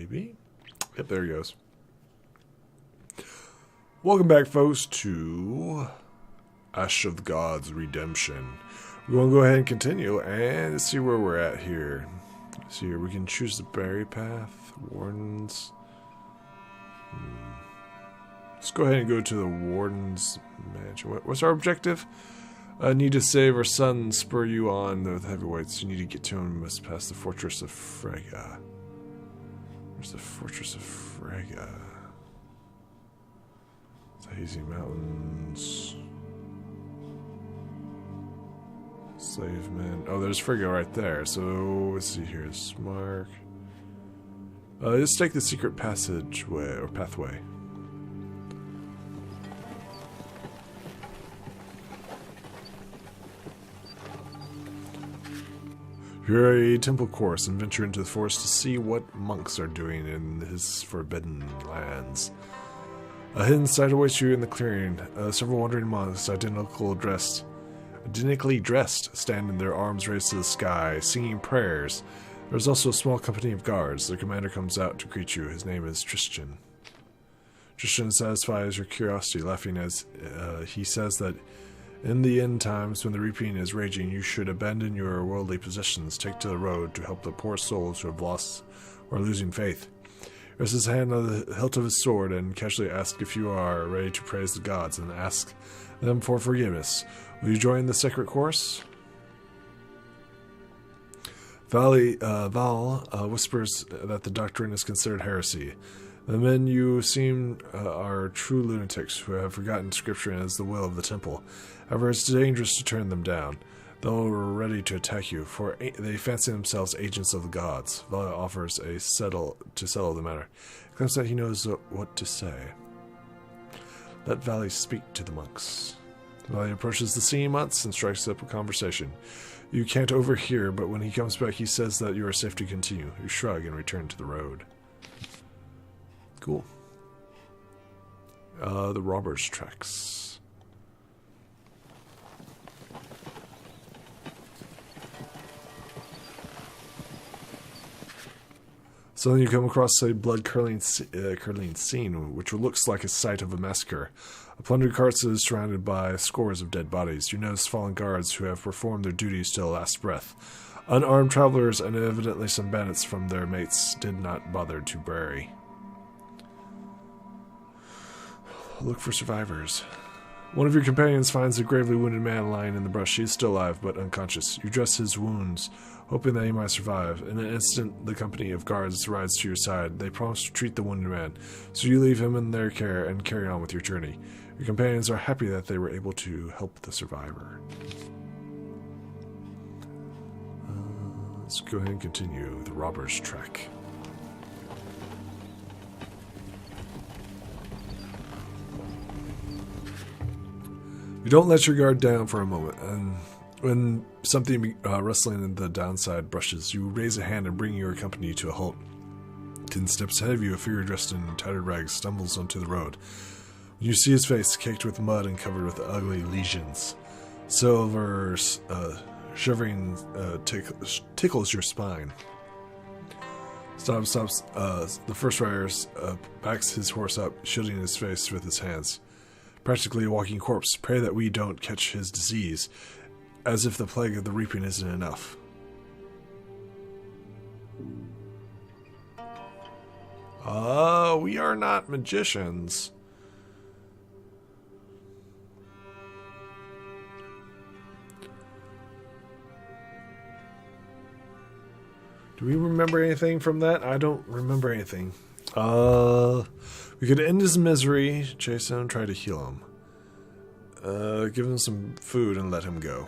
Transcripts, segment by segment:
maybe? Yep, there he goes. Welcome back, folks, to Ash of the Gods Redemption. We're going to go ahead and continue and see where we're at here. See here, we can choose the berry path, wardens. Let's go ahead and go to the warden's mansion. What's our objective? Need to save our son, spur you on with heavyweights. You need to get to him. You must pass the fortress of Frega. Where's the fortress of Frega? The Hazy Mountains. Slave men. Oh, there's Frigga right there. So, let's see here. Smark. Let's take the secret passageway, or pathway. You're a temple course and venture into the forest to see what monks are doing in his forbidden lands. A hidden sight awaits you in the clearing. Several wandering monks, identically dressed, stand in their arms raised to the sky, singing prayers. There's also a small company of guards. The commander comes out to greet you. His name is Tristan. Tristan satisfies your curiosity, laughing as he says that in the end times, when the reaping is raging, you should abandon your worldly possessions, take to the road to help the poor souls who have lost or are losing faith. He rests his hand on the hilt of his sword and casually asks if you are ready to praise the gods and ask them for forgiveness. Will you join the sacred course? Val whispers that the doctrine is considered heresy. The men you seem are true lunatics who have forgotten scripture and is the will of the temple. However, it's dangerous to turn them down. Though we're ready to attack you, for they fancy themselves agents of the gods. Val offers to settle the matter. It claims that he knows what to say. Let Valley speak to the monks. Valley approaches the singing monks and strikes up a conversation. You can't overhear, but when he comes back, he says that you are safe to continue. You shrug and return to the road. Cool. The robbers' tracks. So then you come across a blood-curdling scene, which looks like a site of a massacre. A plundered cart is surrounded by scores of dead bodies. You notice fallen guards who have performed their duties to the last breath. Unarmed travelers and evidently some bandits from their mates did not bother to bury. Look for survivors. One of your companions finds a gravely wounded man lying in the brush. He is still alive, but unconscious. You dress his wounds, hoping that he might survive. In an instant, the company of guards rides to your side. They promise to treat the wounded man, so you leave him in their care and carry on with your journey. Your companions are happy that they were able to help the survivor. Let's go ahead and continue the robber's track. You don't let your guard down for a moment, and when something rustling in the downside brushes, you raise a hand and bring your company to a halt. 10 steps ahead of you, a figure dressed in tattered rags stumbles onto the road. When you see his face, caked with mud and covered with ugly lesions, Silver's shivering tickles your spine. Stops. The first rider backs his horse up, shielding his face with his hands. Practically a walking corpse. Pray that we don't catch his disease, as if the plague of the reaping isn't enough. We are not magicians. Do we remember anything from that? I don't remember anything. We could end his misery, chase him, try to heal him. Give him some food and let him go.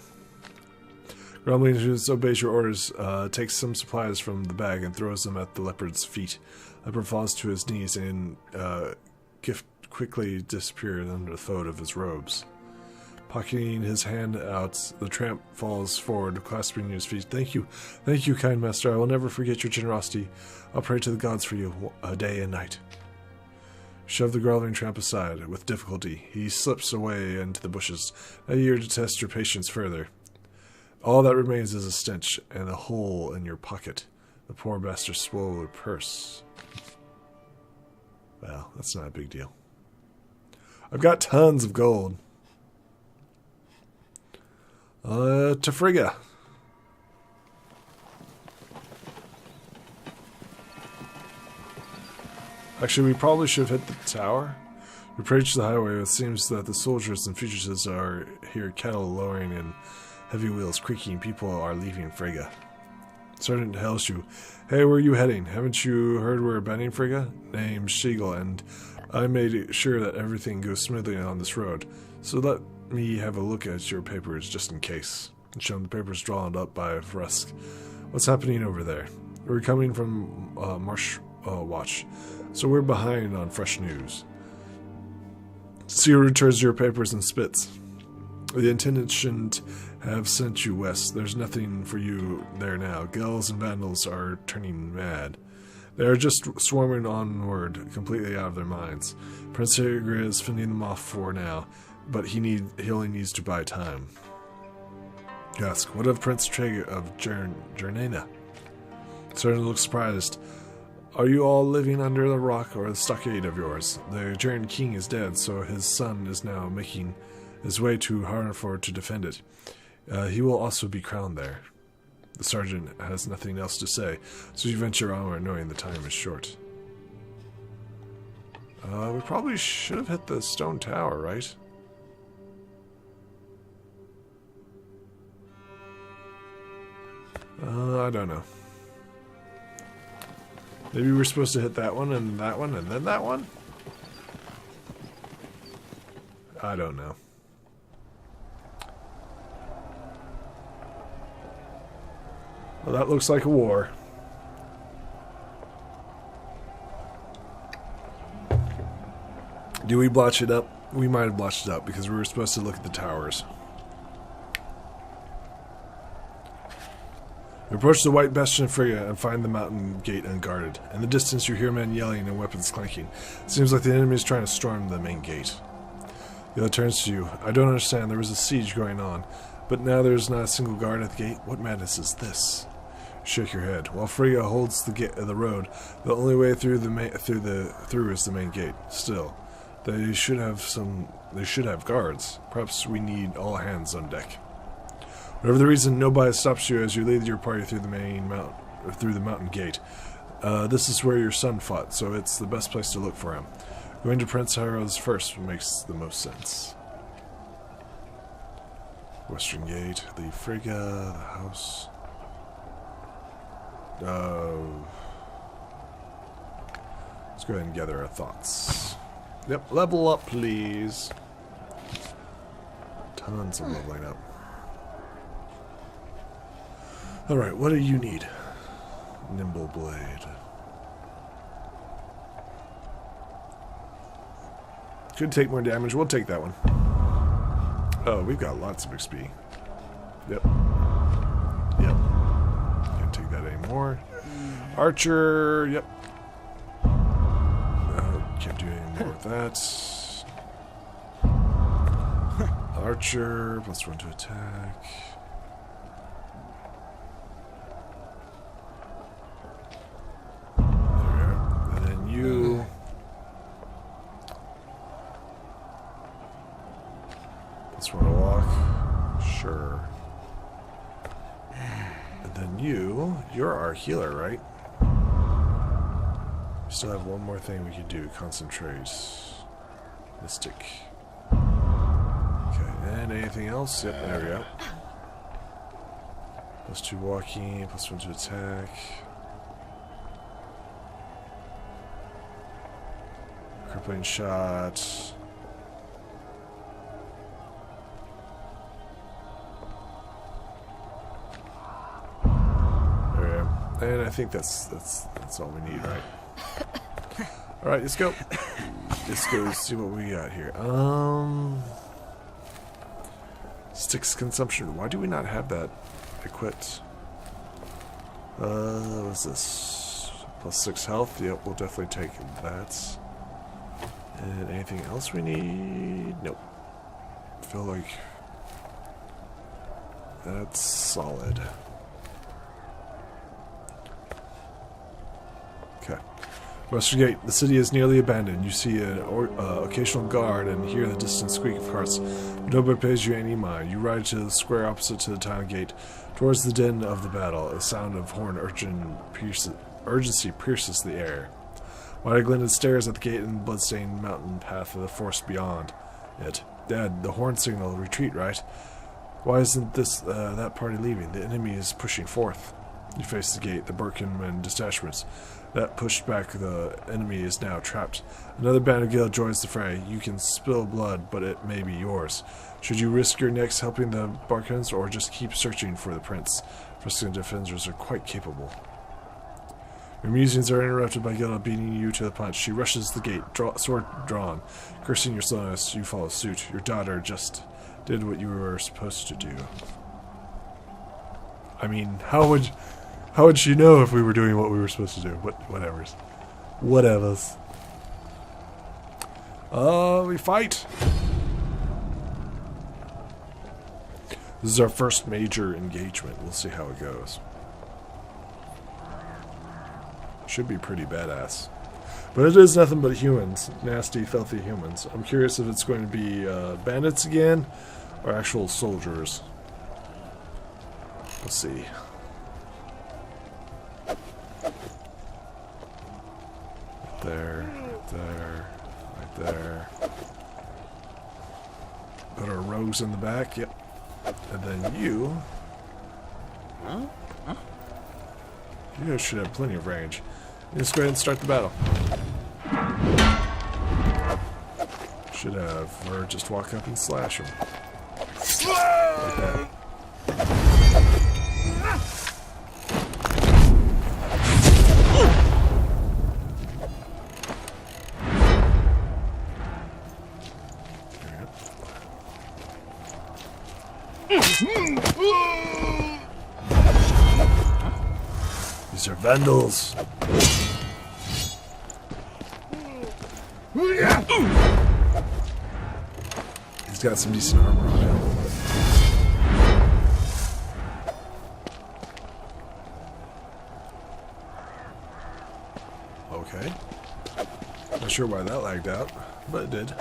Grumbling, who obeys your orders, takes some supplies from the bag and throws them at the leopard's feet. The leopard falls to his knees and quickly disappears under the fold of his robes. Pocketing his hand out, the tramp falls forward, clasping his feet. Thank you, kind master. I will never forget your generosity. I'll pray to the gods for you, day and night. Shove the groveling tramp aside. With difficulty, he slips away into the bushes. Now you're to test your patience further. All that remains is a stench and a hole in your pocket. The poor bastard swallowed a purse. Well, that's not a big deal. I've got tons of gold. To Frigga. Actually, we probably should have hit the tower. We approached the highway. It seems that the soldiers and fugitives are here, cattle lowing and heavy wheels creaking. People are leaving Frigga. Sergeant hails you. Hey, where are you heading? Haven't you heard we're abandoning Frigga? Name's Shiegel, and I made sure that everything goes smoothly on this road. So let me have a look at your papers just in case. And show him the papers drawn up by Frusk. What's happening over there? We're coming from Marsh Watch, so we're behind on fresh news. Seer returns your papers and spits. The intendant shouldn't have sent you west. There's nothing for you there now. Gels and Vandals are turning mad. They are just swarming onward, completely out of their minds. Prince Sigrid is fending them off for now, but he only needs to buy time. You ask, what of Prince Treg of Jernana? Sergeant looks surprised. Are you all living under the rock or the stockade of yours? The Jern king is dead, so his son is now making his way to Harnford to defend it. He will also be crowned there. The sergeant has nothing else to say, so you venture onward knowing the time is short. We probably should have hit the stone tower, right? I don't know. Maybe we're supposed to hit that one, and then that one? I don't know. Well, that looks like a war. Do we blotch it up? We might have blotched it up because we were supposed to look at the towers. You approach the White Bastion of Frigga and find the mountain gate unguarded. In the distance you hear men yelling and weapons clanking. It seems like the enemy is trying to storm the main gate. The other turns to you. I don't understand. There was a siege going on, but now there is not a single guard at the gate. What madness is this? You shake your head. While Frigga holds the road, the only way through is the main gate. Still, they should have guards. Perhaps we need all hands on deck. Whatever the reason, nobody stops you as you lead your party through the mountain gate. This is where your son fought, so it's the best place to look for him. Going to Prince Harrow's first makes the most sense. Western Gate, the Frigga, the house. Let's go ahead and gather our thoughts. Yep, level up, please. Tons of leveling up. Alright, what do you need? Nimble Blade. Could take more damage. We'll take that one. Oh, we've got lots of XP. Yep. Can't take that anymore. Archer. Yep. Can't do any more with that. Archer. Plus 1 to attack. You. Just want to walk. Sure. And then you're our healer, right? We still have one more thing we could do. Concentrate. Mystic. Okay, and anything else? Yep, there we go. Plus 2 walking, plus 1 to attack. Crippling shot. There we go. And I think that's all we need, right? All right, let's go. Let's go see what we got here. Sticks consumption. Why do we not have that equipped? What's this? Plus 6 health. Yep, we'll definitely take that. And anything else we need? Nope. I feel like that's solid. Okay. Westergate, the city is nearly abandoned. You see an occasional guard and hear the distant squeak of carts. Nobody pays you any mind. You ride to the square opposite to the town gate. Towards the din of the battle, a sound of horn urgency pierces the air. Wide-glinted stares at the gate and the bloodstained mountain path of the forest beyond it. Dad, the horn signal, retreat, right? Why isn't this that party leaving? The enemy is pushing forth. You face the gate, the Birkenman detachments. That pushed back the enemy is now trapped. Another band of Gil joins the fray. You can spill blood, but it may be yours. Should you risk your necks helping the Barkans, or just keep searching for the prince? Fruscan defenders are quite capable. Your musings are interrupted by Gilda beating you to the punch. She rushes the gate, sword drawn. Cursing your slowness, you follow suit. Your daughter just did what you were supposed to do. I mean, how would she know if we were doing what we were supposed to do? Whatevers. Whatevers. We fight. This is our first major engagement. We'll see how it goes. Should be pretty badass. But it is nothing but humans. Nasty, filthy humans. I'm curious if it's going to be bandits again or actual soldiers. We'll see. There, right there. Put our rogues in the back, yep. And then you should have plenty of range. Let's go ahead and start the battle. Should have, or just walk up and slash him. Like that. These are vandals. He's got some decent armor on him. Okay. Not sure why that lagged out, but it did.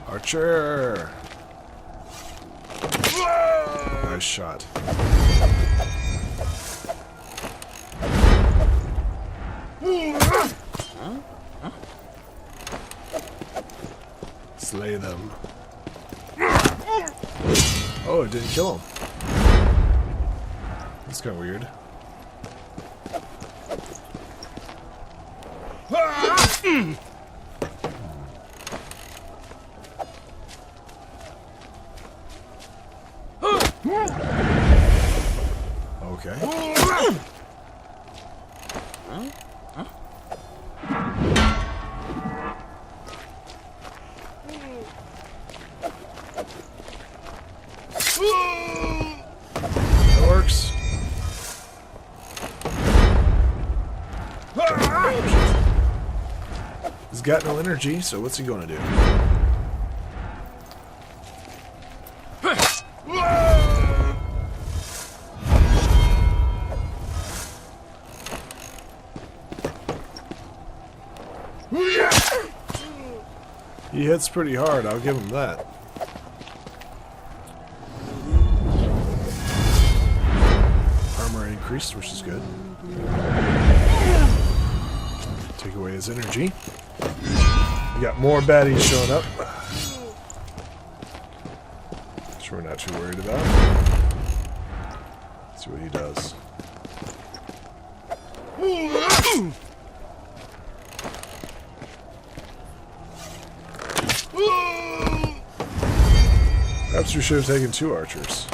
Archer! Nice shot. Slay them. Oh, it didn't kill him. That's kind of weird. Okay. That works. He's got no energy, so what's he going to do? He hits pretty hard, I'll give him that. Armor increased, which is good. Take away his energy. We got more baddies showing up. Which we're not too worried about. Let's see what he does. Perhaps we should have taken 2 archers.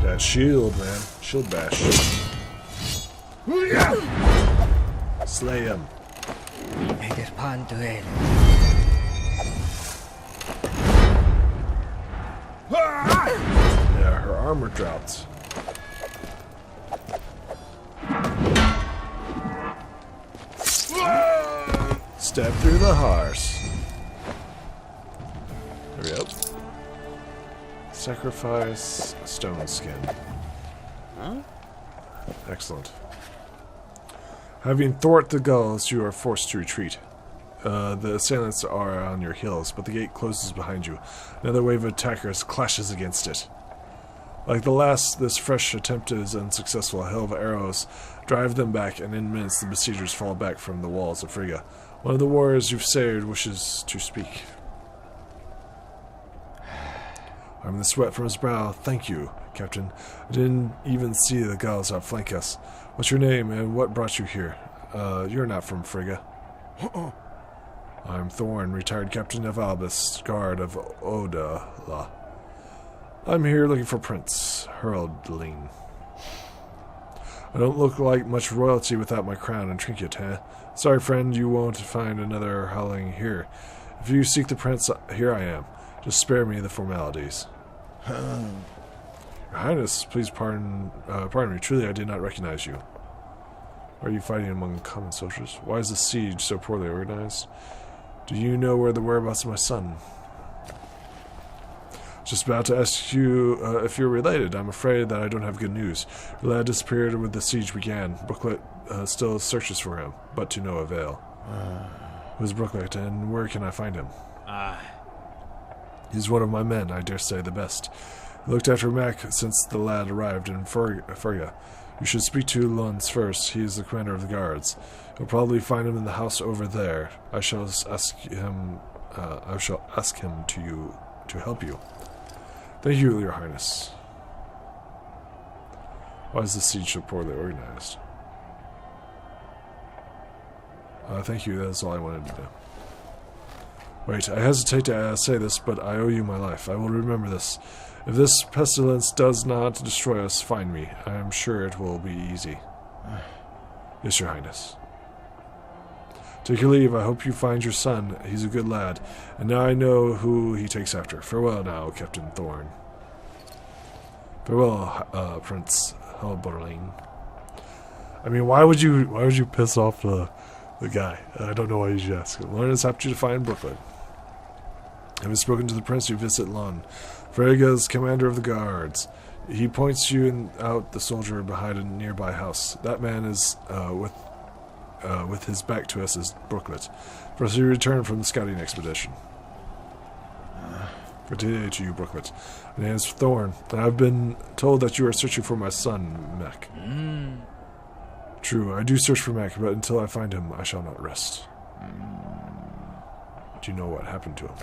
That shield, man. Shield bash. Slay him. Yeah, her armor dropped. Step through the heart. There we go. Sacrifice stone skin. Huh? Excellent. Having thwarted the gulls, you are forced to retreat. The assailants are on your heels, but the gate closes behind you. Another wave of attackers clashes against it. Like the last, this fresh attempt is unsuccessful. A hail of arrows drive them back, and in minutes the besiegers fall back from the walls of Frigga. One of the warriors you've saved wishes to speak. Arming the sweat from his brow. Thank you, Captain. I didn't even see the gulls outflank us. What's your name, and what brought you here? You're not from Frigga. I'm Thorn, retired captain of Albus, guard of Odala. I'm here looking for Prince Heraldling. I don't look like much royalty without my crown and trinket, huh? Sorry, friend, you won't find another Howling here. If you seek the prince, here I am. Just spare me the formalities. Your Highness, please pardon me. Truly, I did not recognize you. Are you fighting among common soldiers? Why is the siege so poorly organized? Do you know where the whereabouts of my son? Just about to ask you if you're related. I'm afraid that I don't have good news. Your lad disappeared when the siege began. Brooklet still searches for him, but to no avail. Who's Brooklet, and where can I find him? He's one of my men, I dare say the best. He looked after Mac since the lad arrived in Frigga. You should speak to Luns first. He is the commander of the guards. You'll probably find him in the house over there. I shall ask him to help you. Thank you, Your Highness. Why is the siege so poorly organized? Thank you, that's all I wanted to do. Wait, I hesitate to say this, but I owe you my life. I will remember this. If this pestilence does not destroy us, find me. I am sure it will be easy. Yes, Your Highness. Take your leave. I hope you find your son. He's a good lad. And now I know who he takes after. Farewell now, Captain Thorn. Farewell, Prince Heraldling. I mean, why would you piss off the guy? I don't know why you should ask. Lorne has helped you to find Brooklyn. Having spoken to the prince, you visit Lon, Frigga's commander of the guards. He points you out the soldier behind a nearby house. That man is with his back to us is Brooklet. For us to return from the scouting expedition. Good day to you, Brooklet. My name is Thorn, and I've been told that you are searching for my son, Mac. True, I do search for Mac, but until I find him, I shall not rest. Do you know what happened to him?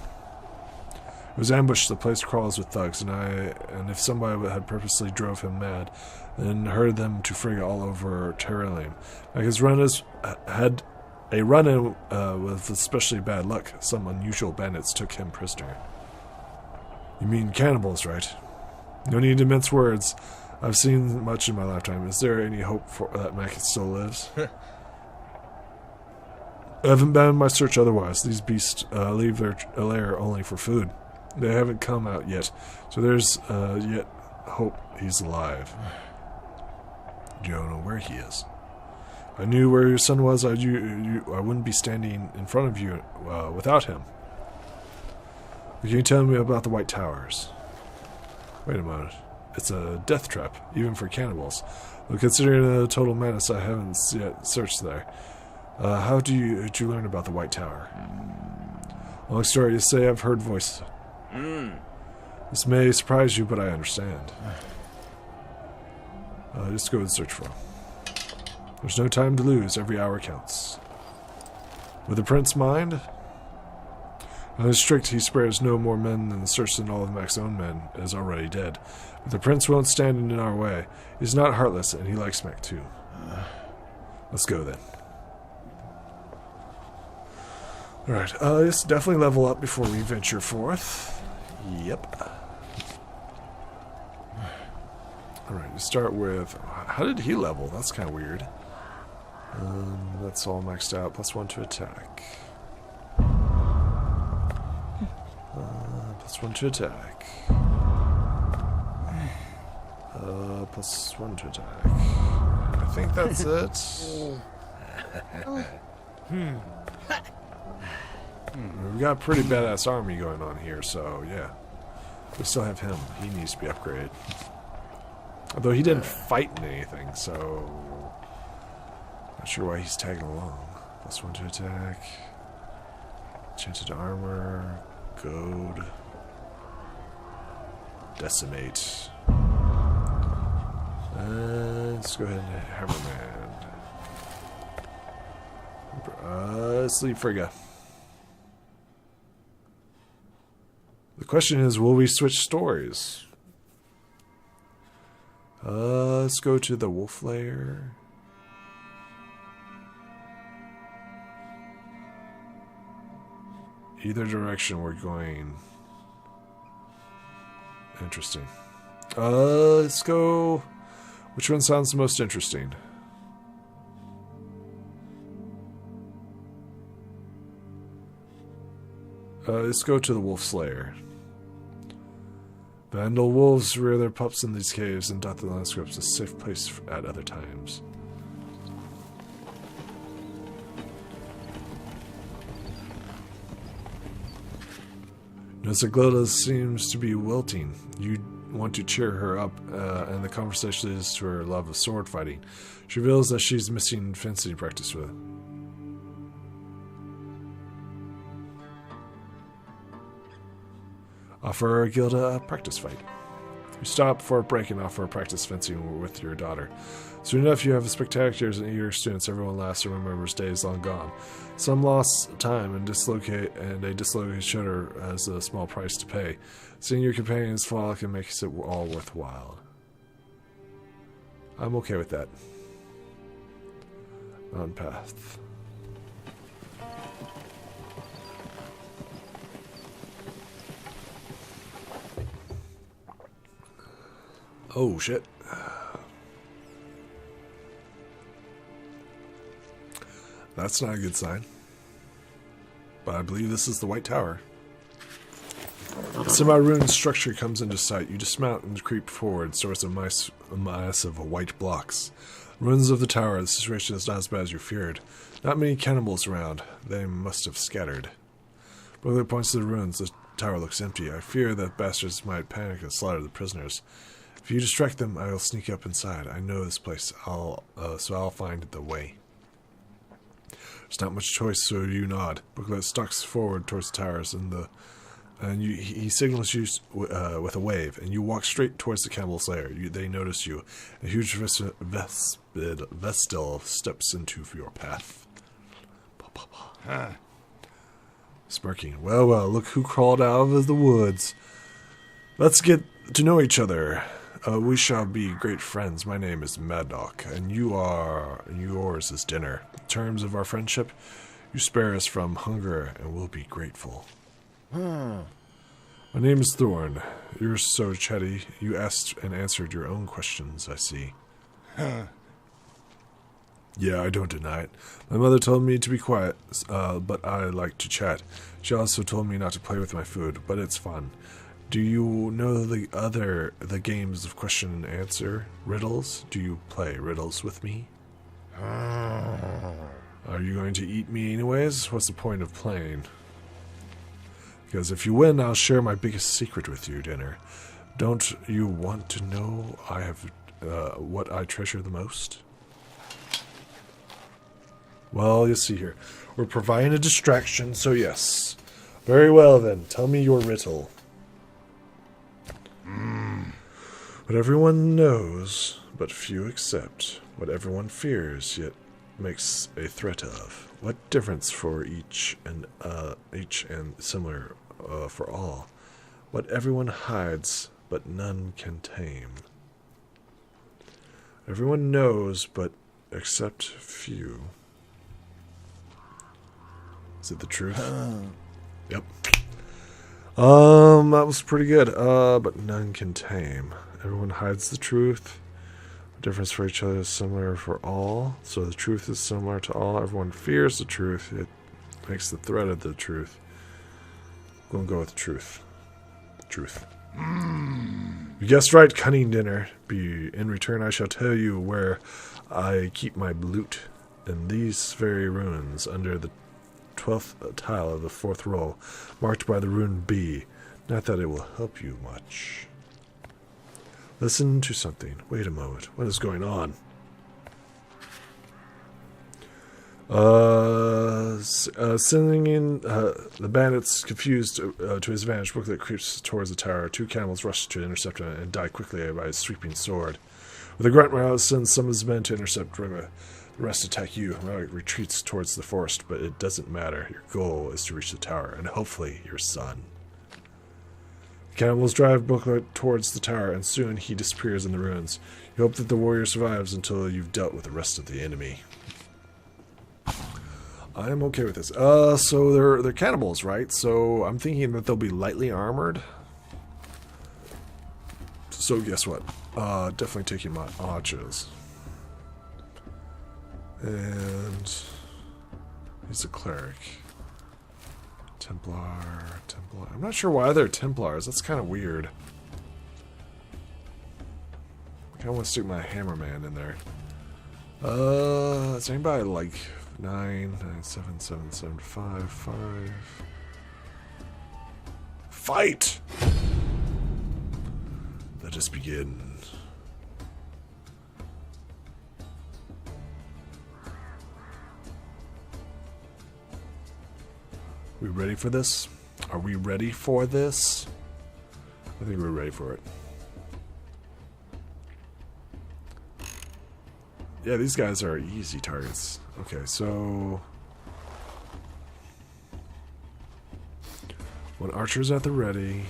It was ambushed. The place crawls with thugs, and if somebody had purposely drove him mad, then herded them to Frigga all over Terralium. Like his had a run-in with especially bad luck. Some unusual bandits took him prisoner. You mean cannibals, right? No need to mince words. I've seen much in my lifetime. Is there any hope for that Mac still lives? I haven't been in my search otherwise. These beasts leave their lair only for food. They haven't come out yet, so there's yet hope he's alive. You don't know where he is. If I knew where your son was, I wouldn't be standing in front of you without him. Can you tell me about the White Towers? Wait a moment. It's a death trap, even for cannibals. But considering the total menace, I haven't yet searched there. How did you learn about the White Tower? Long story to say, I've heard voices. This may surprise you, but I understand. Just go and search for him. There's no time to lose. Every hour counts. With the prince mind? On his strict, he spares no more men in the search than all of Mac's own men is already dead. But the prince won't stand in our way. He's not heartless, and he likes Mac too. Let's go then. Alright, let's definitely level up before we venture forth. Yep. Alright, we start with... How did he level? That's kind of weird. That's all maxed out. +1 to attack. +1 to attack. +1 to attack. I think that's it. We've got a pretty badass army going on here, so yeah. We still have him. He needs to be upgraded. Although he didn't fight in anything, so... Not sure why he's tagging along. +1 to attack. Enchanted armor. Goad. Decimate. Let's go ahead and Hammerman. Let's leave Frigga. The question is, will we switch stories? Let's go to the Wolf Lair. Either direction we're going. Interesting. Let's go... Which one sounds the most interesting? Let's go to the Wolf's Lair. Vandal wolves rear their pups in these caves and dot the landscapes a safe place at other times. Nosagloda seems to be wilting. You want to cheer her up, and the conversation is to her love of sword fighting. She reveals that she's missing fencing practice with it. Offer Gilda a practice fight. You stop for a break and offer a practice fencing with your daughter. Soon enough, you have spectaculars and eager students. Everyone laughs and remembers days long gone. Some lost time and a dislocated shoulder has a small price to pay. Seeing your companions frolic and makes it all worthwhile. I'm okay with that. Mountain path. Oh, shit. That's not a good sign. But I believe this is the White Tower. A semi-ruined structure comes into sight. You dismount and creep forward, towards a mass of white blocks. Ruins of the tower. The situation is not as bad as you feared. Not many cannibals around. They must have scattered. Brother points to the ruins. The tower looks empty. I fear that bastards might panic and slaughter the prisoners. If you distract them, I will sneak up inside. I know this place, so I'll find the way. There's not much choice, so you nod. Booklet stalks forward towards the towers, he signals you with a wave, and you walk straight towards the Campbell's lair. They notice you. A huge Vestil steps into your path. Smirking. Well, look who crawled out of the woods. Let's get to know each other. We shall be great friends. My name is Maddock, and yours is dinner. In terms of our friendship, you spare us from hunger, and we'll be grateful. My name is Thorn. You're so chatty. You asked and answered your own questions, I see. Yeah, I don't deny it. My mother told me to be quiet, but I like to chat. She also told me not to play with my food, but it's fun. Do you know the games of question and answer? Riddles? Do you play riddles with me? Are you going to eat me anyways? What's the point of playing? Because if you win, I'll share my biggest secret with you, dinner. Don't you want to know what I treasure the most? Well, you see here. We're providing a distraction, so yes. Very well then, tell me your riddle. What everyone knows, but few accept. What everyone fears, yet makes a threat of. What difference for each and similar for all. What everyone hides, but none can tame. Everyone knows, but except few. Is it the truth? Yep. That was pretty good. But none can tame. Everyone hides the truth. The difference for each other is similar for all. So the truth is similar to all. Everyone fears the truth. It makes the threat of the truth. We'll go with truth. Truth. You guessed right, cunning dinner. In return, I shall tell you where I keep my loot. In these very ruins, under the 12th tile of the 4th row, marked by the rune B. Not that it will help you much. Listen to something. Wait a moment. What is going on? Sending in the bandits confused to his advantage. Booklet creeps towards the tower. 2 camels rush to intercept him and die quickly by his sweeping sword. With a grunt, Morales sends some of his men to intercept Rima. The rest attack you. Morales retreats towards the forest, but it doesn't matter. Your goal is to reach the tower, and hopefully your son. The camels drive Booklet towards the tower, and soon he disappears in the ruins. You hope that the warrior survives until you've dealt with the rest of the enemy. I am okay with this. So they're cannibals, right? So I'm thinking that they'll be lightly armored. So guess what? Definitely taking my archers. And he's a cleric. Templar. I'm not sure why they're Templars. That's kind of weird. I kind of want to stick my Hammerman in there. Is anybody like 9, 7, 7, 7, 5, 5. Fight! Let us begin. We ready for this? Are we ready for this? I think we're ready for it. Yeah, these guys are easy targets. Okay, so when archer's at the ready.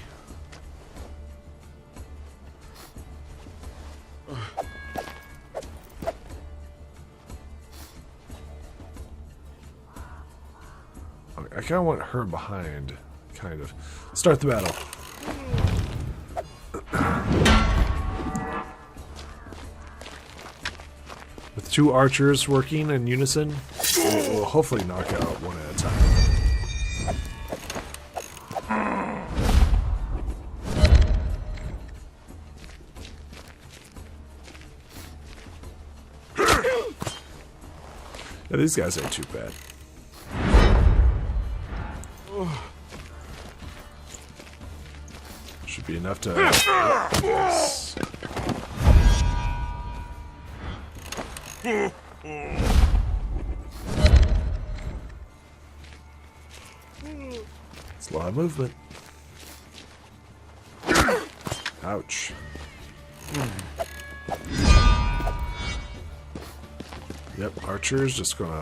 Okay, I kind of want her behind, kind of. Start the battle. With 2 archers working in unison, we'll hopefully knock out one at a time. Yeah, these guys ain't too bad. Should be enough to... Yes. It's a lot of movement. Ouch. Yep, archer's just gonna...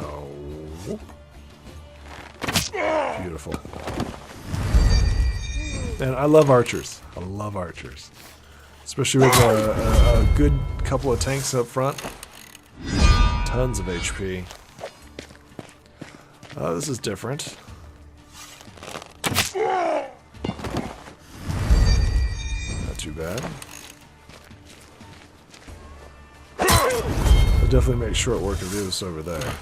Whoop. Beautiful. And I love archers. I love archers. Especially with a good couple of tanks up front. Tons of HP. Oh, this is different. Not too bad. I'll definitely make short work of this over there.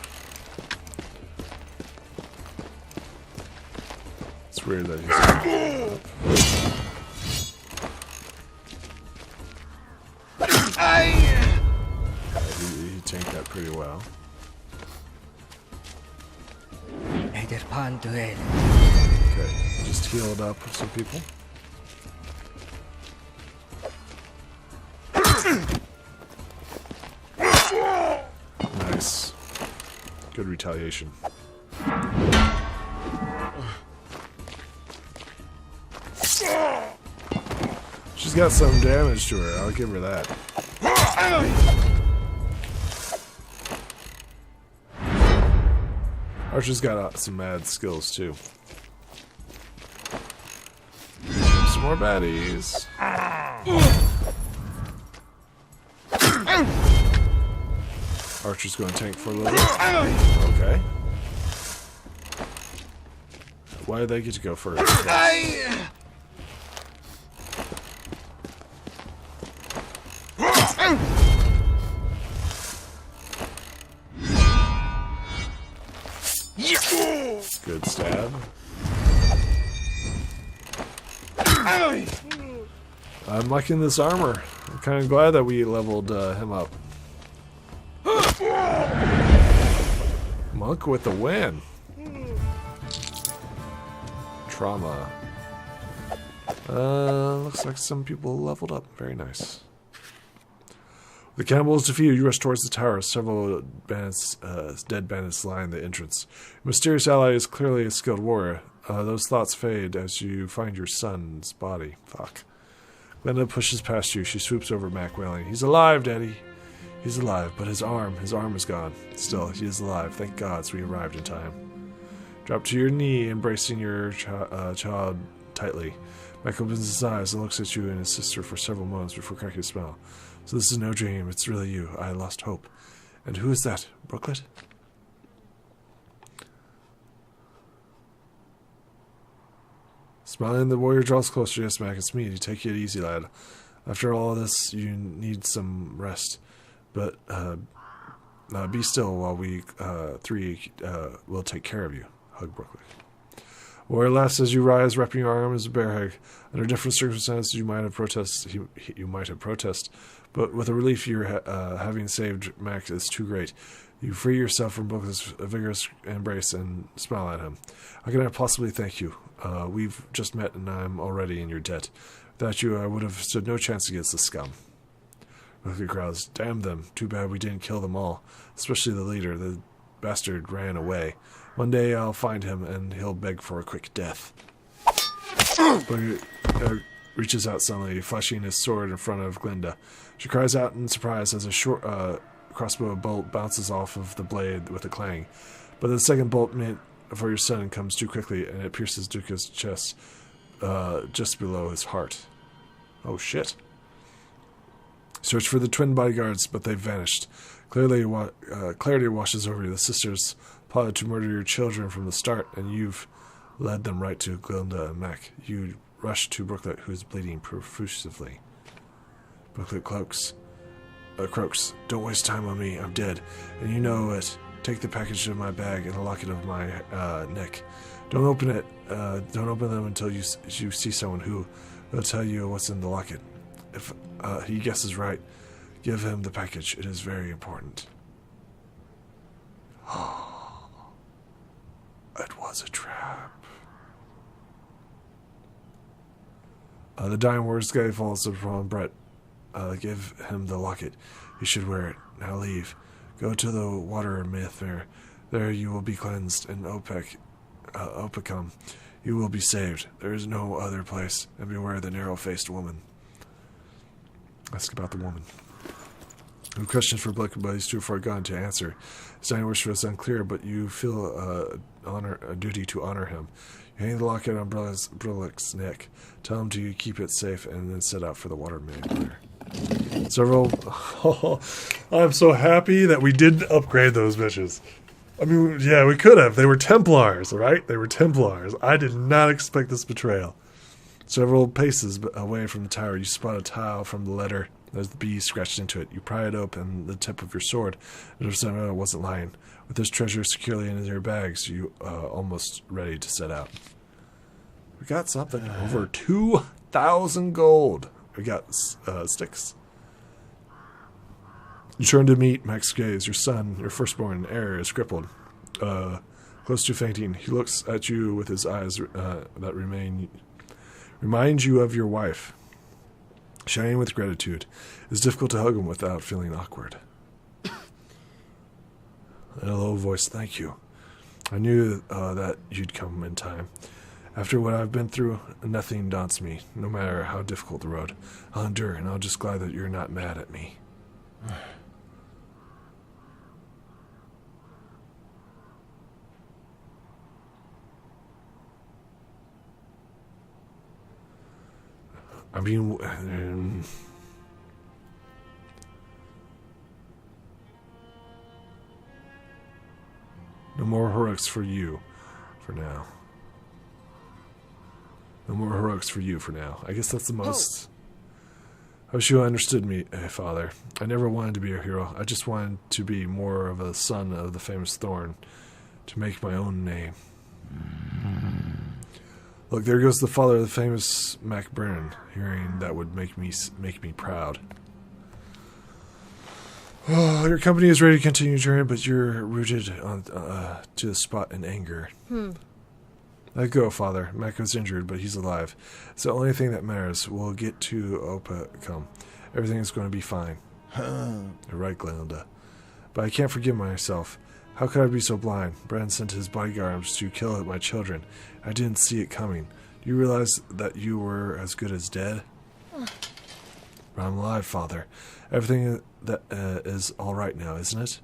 It's weird that he's he tanked that pretty well. Okay, just healed up some people. Nice. Good retaliation. She's got some damage to her, I'll give her that. Archer's got some mad skills too. Some more baddies. Archer's going to tank for a little bit. Okay. Why did they get to go first? Good stab. I'm liking this armor. I'm kind of glad that we leveled him up. Monk with the win. trauma. Looks like some people leveled up. Very nice. The cannibal is defeated. You rush towards the tower. Several bandits, dead bandits lie in the entrance. Your mysterious ally is clearly a skilled warrior. Those thoughts fade as you find your son's body. Fuck. Glenda pushes past you. She swoops over Mac, wailing, "He's alive, Daddy. He's alive, but his arm is gone. Still, he is alive. Thank gods we arrived in time." Drop to your knee, embracing your child tightly. Mac opens his eyes and looks at you and his sister for several moments before cracking a smile. "So this is no dream. It's really you. I lost hope. And who is that? Brooklet?" Smiling, the warrior draws closer. "Yes, Mac, it's me. You take it easy, lad. After all this, you need some rest. But be still while we three will take care of you." Hug Brooklet. Warrior laughs as you rise, wrapping your arm as a bear hug. Under different circumstances, you might have protested, but with a relief you're having saved Mac is too great. You free yourself from Brooklet's vigorous embrace and smile at him. "How can I possibly thank you? We've just met and I'm already in your debt. Without you, I would have stood no chance against the scum." Brooklet growls, "Damn them. Too bad we didn't kill them all, especially the leader. The bastard ran away. One day I'll find him and he'll beg for a quick death." Brooklet reaches out suddenly, flashing his sword in front of Glenda. She cries out in surprise as a short crossbow bolt bounces off of the blade with a clang. But the second bolt meant for your son comes too quickly, and it pierces Duca's chest just below his heart. Oh shit. Search for the twin bodyguards, but they've vanished. Clarity washes over you. The sisters plotted to murder your children from the start, and you've led them right to Glenda and Mac. You rush to Brooklet, who is bleeding profusely. Brooklet croaks, "Don't waste time on me. I'm dead, and you know it. Take the package in my bag and the locket of my neck. Don't open it. Don't open them until you see someone who will tell you what's in the locket. If he guesses right, give him the package. It is very important." It was a trap. The dying words guy falls upon Brett. "Give him the locket. He should wear it. Now leave. Go to the water myth. There you will be cleansed, and Opicum, you will be saved. There is no other place, and beware the narrow-faced woman." Ask about the woman. No questions for Blake, but he's too far gone to answer. His dying words was unclear, but you feel a duty to honor him. You hang the locket on Brillick's neck. Tell him to keep it safe, and then set out for the water main. I'm so happy that we didn't upgrade those bitches. I mean, yeah, we could have. They were Templars, right? They were Templars. I did not expect this betrayal. Several paces away from the tower, you spot a tile from the letter. There's the B scratched into it. You pry it open the tip of your sword, and it wasn't lying. With this treasure securely in your bags, you almost ready to set out. We got something. Over 2,000 gold. We got sticks. You turn to meet Max Gaze. Your son, your firstborn heir, is crippled. Close to fainting. He looks at you with his eyes that remind you of your wife. Shining with gratitude. It's difficult to hug him without feeling awkward. In a low voice, "Thank you. I knew that you'd come in time. After what I've been through, nothing daunts me, no matter how difficult the road. I'll endure, and I'm just glad that you're not mad at me." I mean, no more heroics for you, for now. No more heroics for you, for now. I guess that's the most... I wish you understood me, Father. I never wanted to be a hero. I just wanted to be more of a son of the famous Thorn, to make my own name. Look, there goes the father of the famous Mac Brennan. Hearing that would make me proud. Oh, your company is ready to continue your journey, but you're rooted on to the spot in anger. Let go, Father. Mako's injured, but he's alive. It's the only thing that matters. We'll get to Opacum. Everything is going to be fine. You're right, Glinda. But I can't forgive myself. How could I be so blind? Bran sent his bodyguards to kill my children. I didn't see it coming. Do you realize that you were as good as dead? But I'm alive, Father. Everything that is all right now, isn't it?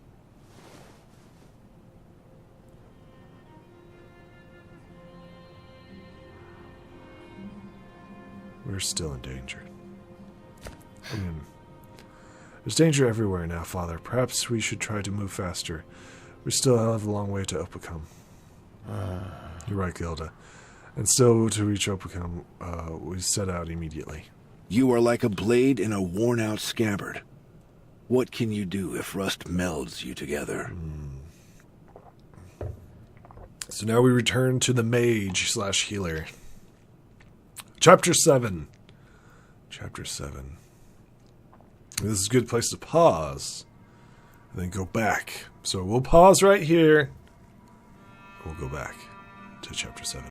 We're still in danger. There's danger everywhere now, Father. Perhaps we should try to move faster. We still have a long way to Opacum. You're right, Gilda. And still, to reach Opacum, we set out immediately. You are like a blade in a worn-out scabbard. What can you do if rust melds you together? So now we return to the mage/healer. Chapter 7. Chapter 7. This is a good place to pause. And then go back. So we'll pause right here. We'll go back to Chapter 7.